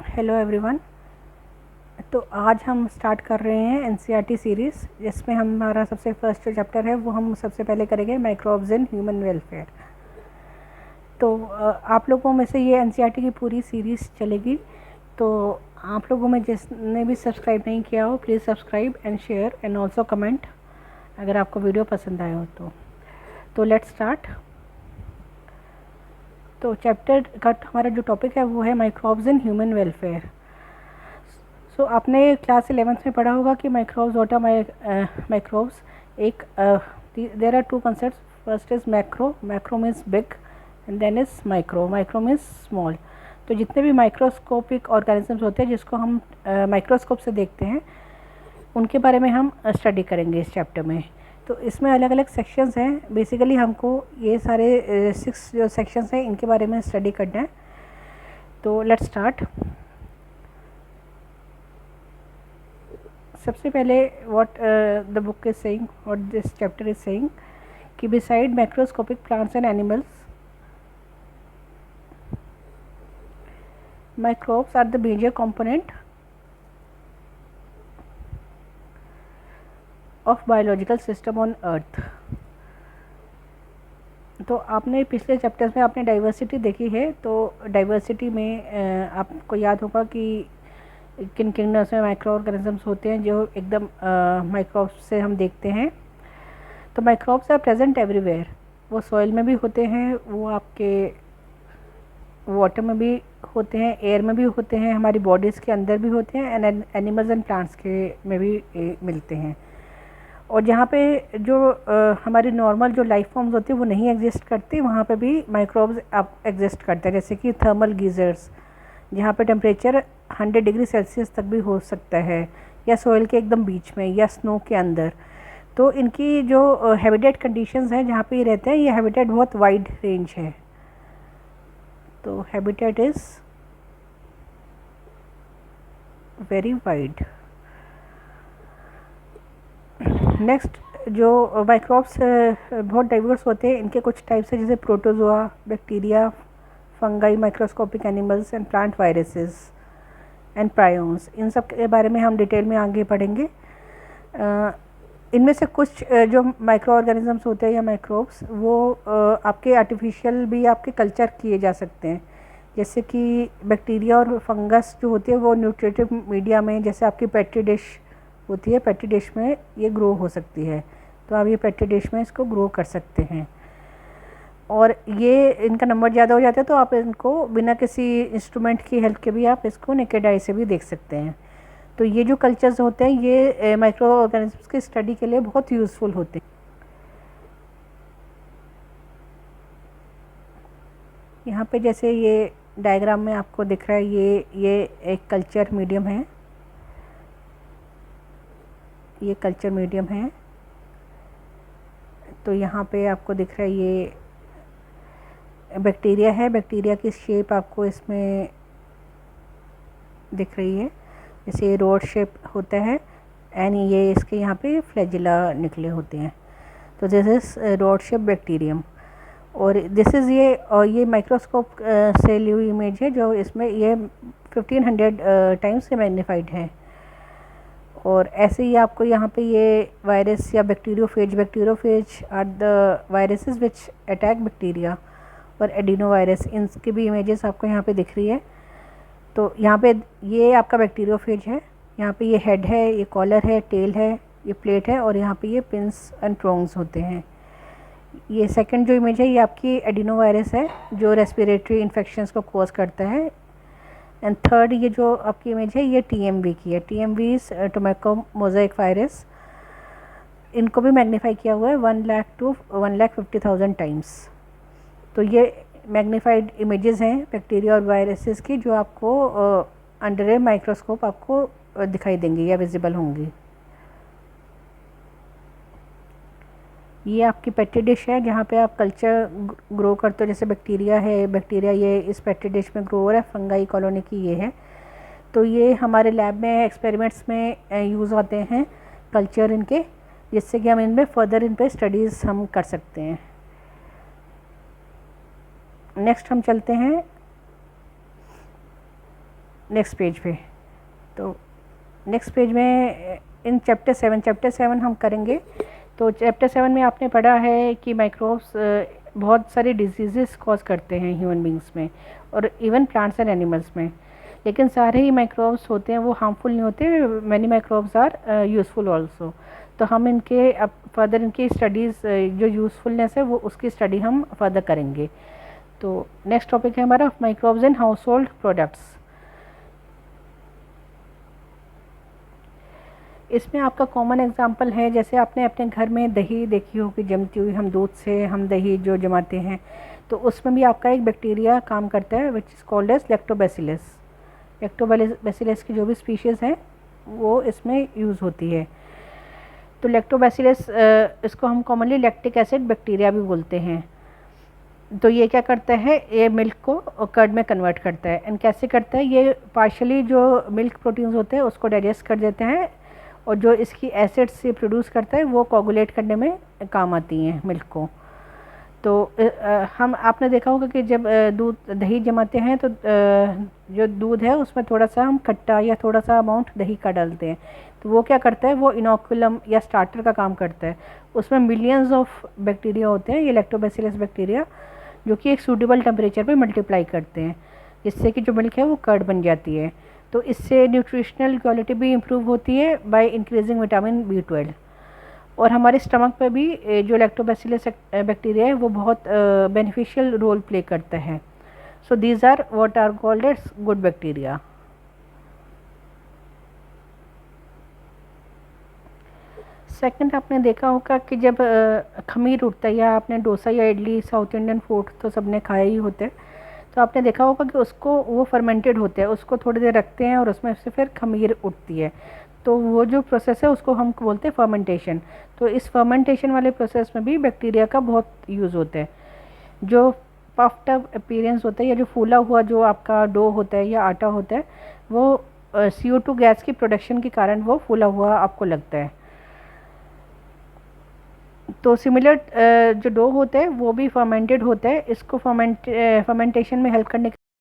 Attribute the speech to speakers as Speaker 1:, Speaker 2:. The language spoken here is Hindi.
Speaker 1: Hello everyone. तो आज हम स्टार्ट कर रहे हैं एनसीईआरटी सीरीज़, जिसमें हमारा सबसे फर्स्ट जो चैप्टर है वो हम सबसे पहले करेंगे माइक्रोब्स इन ह्यूमन वेलफेयर। तो आप लोगों में से ये एनसीईआरटी की पूरी सीरीज़ चलेगी। तो आप लोगों में जिसने भी सब्सक्राइब नहीं किया हो, please subscribe and share and also comment अगर आपको वीडियो पसंद आया हो तो लेट्स स्टार्ट। तो चैप्टर का हमारा जो टॉपिक है वो है microbes in human welfare. So आपने क्लास 11th में पढ़ा होगा कि माइक्रोब्स व्हाट आर माइक्रोब्स। एक there are two concepts. First is macro means big and then is micro means small. तो जितने भी माइक्रोस्कोपिक ऑर्गेनिजम्स होते हैं जिसको हम माइक्रोस्कोप से देखते हैं, उनके बारे में हम स्टडी करेंगे इस चैप्टर में। तो इसमें अलग अलग सेक्शंस हैं। बेसिकली हमको ये सारे 6 जो सेक्शंस हैं इनके बारे में स्टडी करना है। तो लेट्स स्टार्ट। सबसे पहले what the book is saying, what this chapter is saying, कि beside macroscopic plants and animals, microbes are the major component of biological system on earth। तो आपने पिछले चैप्टर्स में आपने डाइवर्सिटी देखी है। तो डाइवर्सिटी में आपको याद होगा कि किन किन में माइक्रो ऑर्गेनिजम्स होते हैं जो एकदम माइक्रोब्स से हम देखते हैं। तो माइक्रोब्स आर प्रेजेंट एवरीवेयर। वो सॉइल में भी होते हैं, वो आपके वाटर में भी होते हैं, एयर में भी होते हैं, हमारी बॉडीज़ के अंदर भी होते हैं, एंड एनिमल्स एंड प्लांट्स के में भी मिलते हैं। और जहाँ पे जो हमारी नॉर्मल जो लाइफ फॉर्म्स होती है वो नहीं एग्जिस्ट करती, वहाँ पे भी माइक्रोब्स अब एग्जिस्ट करते हैं। जैसे कि थर्मल गीज़र्स, जहाँ पे टेम्परेचर 100 डिग्री सेल्सियस तक भी हो सकता है, या सॉइल के एकदम बीच में, या स्नो के अंदर। तो इनकी जो हैबिटेट कंडीशंस हैं जहाँ पे ये रहते हैं, ये हैबिटेट बहुत वाइड रेंज है। तो habitat is very wide. Next, जो माइक्रोब्स बहुत डाइवर्स होते हैं। इनके कुछ टाइप्स हैं जैसे protozoa, bacteria, fungi, microscopic animals and plant viruses and prions. इन सब के बारे में हम डिटेल में आगे पढ़ेंगे। इनमें से कुछ जो माइक्रो ऑर्गेनिजम्स होते हैं या माइक्रोब्स, वो आपके आर्टिफिशियल भी आपके कल्चर किए जा सकते हैं। जैसे कि बैक्टीरिया और फंगस जो होती है वो न्यूट्रिटिव मीडिया में, जैसे आपकी पेट्री डिश होती है, पेट्री डिश में ये ग्रो हो सकती है। तो आप ये पेट्री डिश में इसको ग्रो कर सकते हैं। और ये इनका नंबर ज़्यादा हो जाता है तो आप इनको बिना किसी इंस्ट्रूमेंट की हेल्प के भी आप इसको नेकेड आई से भी देख सकते हैं। तो ये जो कल्चर्स होते हैं ये माइक्रो ऑर्गेनिजम्स की स्टडी के लिए बहुत यूज़फुल होते हैं। यहाँ पे जैसे ये डायग्राम में आपको दिख रहा है, ये एक कल्चर मीडियम है, ये कल्चर मीडियम है। तो यहाँ पे आपको दिख रहा है ये बैक्टीरिया है। बैक्टीरिया की शेप आपको इसमें दिख रही है, जैसे ये रोड शेप होता है, एंड ये इसके यहाँ पे फ्लैजिला निकले होते हैं। तो this is rod shape bacterium. और दिस इज़ ये माइक्रोस्कोप से ली हुई इमेज है, जो इसमें ये 1500 टाइम्स से मैग्नीफाइड है। और ऐसे ही आपको यहाँ पे ये वायरस या bacteriophage are the viruses which attack bacteria, और एडिनो वायरस, इनकी भी इमेजेस आपको यहाँ पे दिख रही है। तो यहाँ पे ये आपका बैक्टीरियोफेज है, यहाँ पे ये हेड है, ये कॉलर है, टेल है, ये प्लेट है, और यहाँ पे ये पिंस एंड प्रोंग्स होते हैं। ये सेकंड जो इमेज है ये आपकी एडिनो वायरस है, जो रेस्पिरेटरी इन्फेक्शंस को कॉज करता है। एंड थर्ड ये जो आपकी इमेज है ये टीएमवी की है। TMV is tobacco mosaic virus. इनको भी मैग्नीफाई किया हुआ है 1 लाख to 1,50,000 टाइम्स। तो ये मैग्नीफाइड इमेजेस हैं बैक्टीरिया और वायरसेस की, जो आपको अंडर ए माइक्रोस्कोप आपको दिखाई देंगी या विजिबल होंगी। ये आपकी पेट्री डिश है जहाँ पे आप कल्चर ग्रो करते हो। जैसे बैक्टीरिया है, बैक्टीरिया ये इस पेट्री डिश में ग्रो हो रहा है, फंगाई कॉलोनी की ये है। तो ये हमारे लैब में एक्सपेरिमेंट्स में यूज़ होते हैं कल्चर इनके, जिससे कि हम इनमें फर्दर इन पे स्टडीज़ हम कर सकते हैं। नेक्स्ट हम चलते हैं नेक्स्ट पेज पे। तो नेक्स्ट पेज में इन चैप्टर 7 हम करेंगे। तो चैप्टर 7 में आपने पढ़ा है कि माइक्रोब्स बहुत सारे डिजीज़ेस कॉज करते हैं ह्यूमन बींग्स में और इवन प्लांट्स एंड एनिमल्स में, लेकिन सारे ही माइक्रोब्स होते हैं वो हार्मफुल नहीं होते, many microbes are useful also. तो हम इनके अब फर्दर इनकी स्टडीज़ जो यूज़फुलनेस है वो उसकी स्टडी हम फर्दर करेंगे। तो नेक्स्ट टॉपिक है हमारा microbes in house hold products. इसमें आपका कॉमन एग्जांपल है, जैसे आपने अपने घर में दही देखी होगी जमती हुई, हम दूध से हम दही जो जमाते हैं, तो उसमें भी आपका एक बैक्टीरिया काम करता है which is called as lactobacillus. Lactobacillus की जो भी स्पीशीज़ हैं वो इसमें यूज़ होती है। तो लैक्टोबैसिलस इसको हम कॉमनली लैक्टिक एसिड बैक्टीरिया भी बोलते हैं। तो ये क्या करता है, ये मिल्क को कर्ड में कन्वर्ट करता है। एंड कैसे करता है, ये पार्शली जो मिल्क प्रोटीन्स होते हैं उसको डाइजेस्ट कर देते हैं और जो इसकी एसिड से प्रोड्यूस करता है वो कोगुलेट करने में काम आती हैं मिल्क को। तो हम आपने देखा होगा कि जब दूध दही जमाते हैं तो जो दूध है उसमें थोड़ा सा हम खट्टा या थोड़ा सा अमाउंट दही का डालते हैं, तो वो क्या करता है, वो इनोकुलम या स्टार्टर का काम करता है। उसमें मिलियंस ऑफ बैक्टीरिया होते हैं, ये लैक्टोबैसिलस बैक्टीरिया, जो कि एक सूटेबल टेम्परेचर पे मल्टीप्लाई करते हैं, जिससे कि जो मिल्क है वो कर्ड बन जाती है। तो इससे न्यूट्रिशनल क्वालिटी भी इम्प्रूव होती है बाय इंक्रीजिंग विटामिन B12। और हमारे स्टमक पे भी जो लैक्टोबैसिलस बैक्टीरिया है वो बहुत बेनिफिशियल रोल प्ले करता है। So these are what are called as good bacteria. Second, आपने देखा होगा कि जब खमीर उठता है, या आपने डोसा या इडली साउथ इंडियन फूड तो सबने खाया ही होते हैं, तो आपने देखा होगा कि उसको वो फर्मेंटेड होते हैं, उसको थोड़ी देर रखते हैं और उसमें से फिर खमीर उठती है। तो वो जो प्रोसेस है उसको हम बोलते हैं फर्मेंटेशन। तो इस फर्मेंटेशन वाले प्रोसेस में भी बैक्टीरिया का बहुत यूज़ होता है। जो पफ्ड अप अपीयरेंस होता है या जो फूला हुआ जो आपका डो होता है या आटा होता है, वो CO2 गैस की प्रोडक्शन के कारण वो फूला हुआ आपको लगता है। तो सिमिलर जो डो होता है वो भी फर्मेंटेड होता है। इसको फर्मेंटेशन में हेल्प करने